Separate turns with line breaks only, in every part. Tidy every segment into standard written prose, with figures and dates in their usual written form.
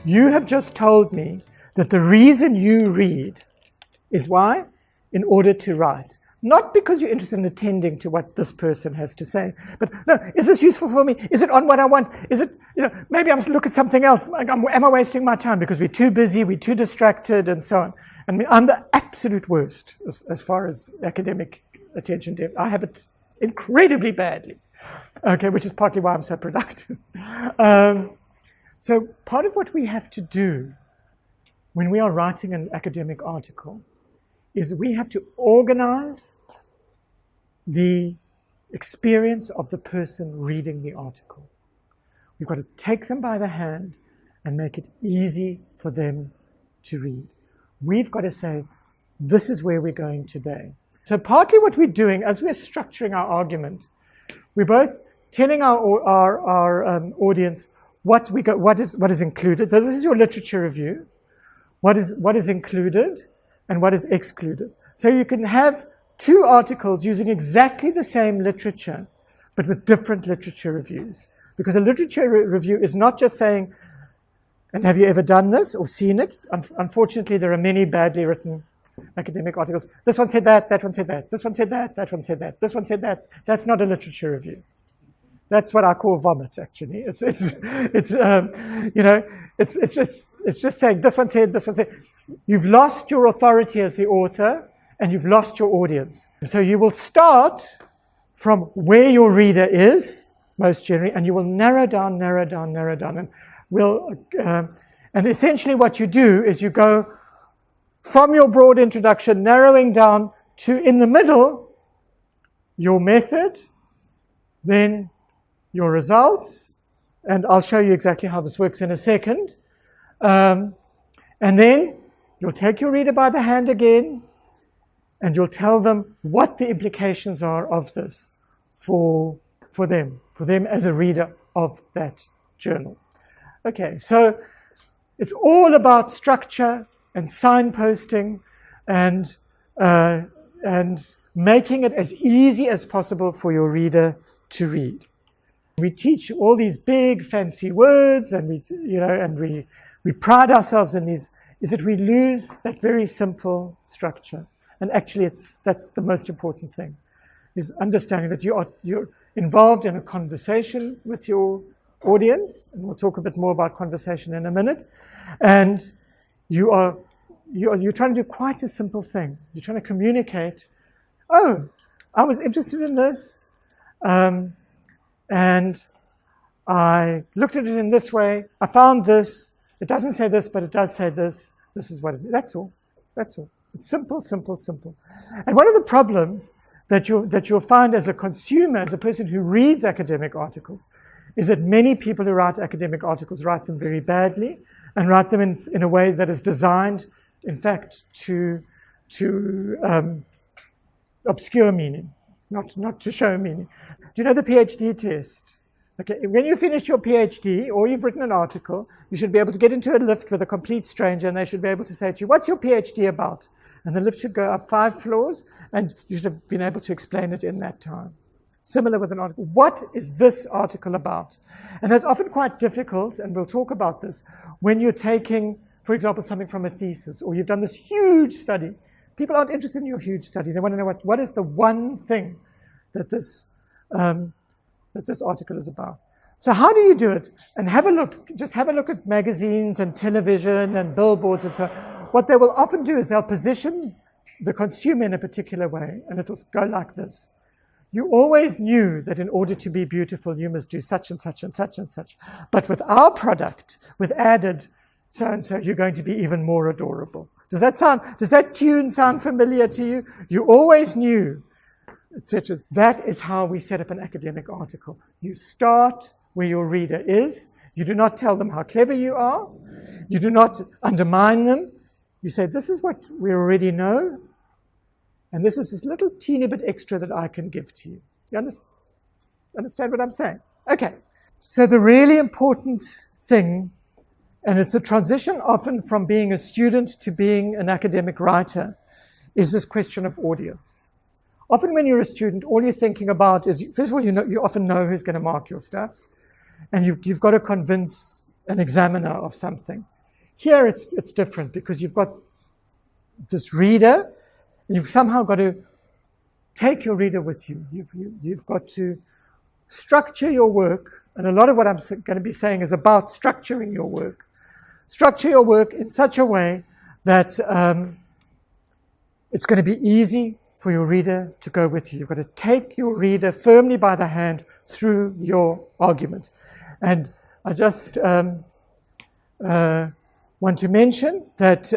You have just told me that the reason you read is why? In order to write. Not because you're interested in attending to what this person has to say, but no, is this useful for me? Is it on what I want? Is it, maybe I'm look at something else. Am I wasting my time because we're too busy, we're too distracted, and so on. And I'm the absolute worst as far as academic attention. I have it incredibly badly, okay, which is partly why I'm so productive. So part of what we have to do when we are writing an academic article is we have to organize the experience of the person reading the article. We've got to take them by the hand and make it easy for them to read. We've got to say, this is where we're going today. So partly what we're doing as we're structuring our argument, we're both telling our audience what is included. So this is your literature review. What is included and what is excluded. So you can have two articles using exactly the same literature, but with different literature reviews. Because a literature review is not just saying, and have you ever done this or seen it? Unfortunately, there are many badly written academic articles. This one said that one said that, this one said that one said that, this one said that. That's not a literature review. That's what I call vomit, actually. It's just saying this one said, this one said. You've lost your authority as the author, and you've lost your audience. So you will start from where your reader is, most generally, and you will narrow down, and essentially what you do is you go from your broad introduction, narrowing down to, in the middle, your method, then your results, and I'll show you exactly how this works in a second. And then you'll take your reader by the hand again, and you'll tell them what the implications are of this for them as a reader of that journal. Okay, so it's all about structure and signposting and making it as easy as possible for your reader to read. We teach all these big fancy words, and we pride ourselves in these, is that we lose that very simple structure. And actually that's the most important thing, is understanding that you're involved in a conversation with your audience, and we'll talk a bit more about conversation in a minute, and you're trying to do quite a simple thing. You're trying to communicate, oh, I was interested in this, and I looked at it in this way, I found this, it doesn't say this, but it does say this, this is what it is. That's all. It's simple. And one of the problems that you'll find as a consumer, as a person who reads academic articles, is that many people who write academic articles write them very badly, and write them in a way that is designed, in fact, to obscure meaning, not to show meaning. Do you know the PhD test? Okay, when you finish your PhD or you've written an article, you should be able to get into a lift with a complete stranger, and they should be able to say to you, what's your PhD about? And the lift should go up 5 floors, and you should have been able to explain it in that time. Similar with an article. What is this article about? And that's often quite difficult, and we'll talk about this, when you're taking, for example, something from a thesis, or you've done this huge study. People aren't interested in your huge study. They want to know what is the one thing that this article is about. So how do you do it? And just have a look at magazines and television and billboards and so on. What they will often do is they'll position the consumer in a particular way, and it'll go like this. You always knew that in order to be beautiful, you must do such and such and such and such. But with our product, with added so-and-so, you're going to be even more adorable. Does that tune sound familiar to you? You always knew, etc. That is how we set up an academic article. You start where your reader is. You do not tell them how clever you are. You do not undermine them. You say, this is what we already know, and this is this little teeny bit extra that I can give to you. You understand what I'm saying? Okay. So the really important thing, and it's a transition often from being a student to being an academic writer, is this question of audience. Often when you're a student, all you're thinking about is, first of all, you often know who's going to mark your stuff, and you've got to convince an examiner of something. Here it's different because you've got this reader, and you've somehow got to take your reader with you. You've got to structure your work, and a lot of what I'm going to be saying is about structuring your work. Structure your work in such a way that it's going to be easy for your reader to go with you. You've got to take your reader firmly by the hand through your argument. And I just want to mention that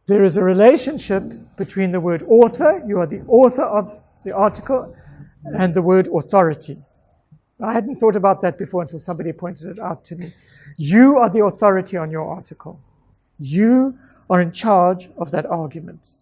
there is a relationship between the word author, you are the author of the article, and the word authority. I hadn't thought about that before until somebody pointed it out to me. You are the authority on your article. You are in charge of that argument.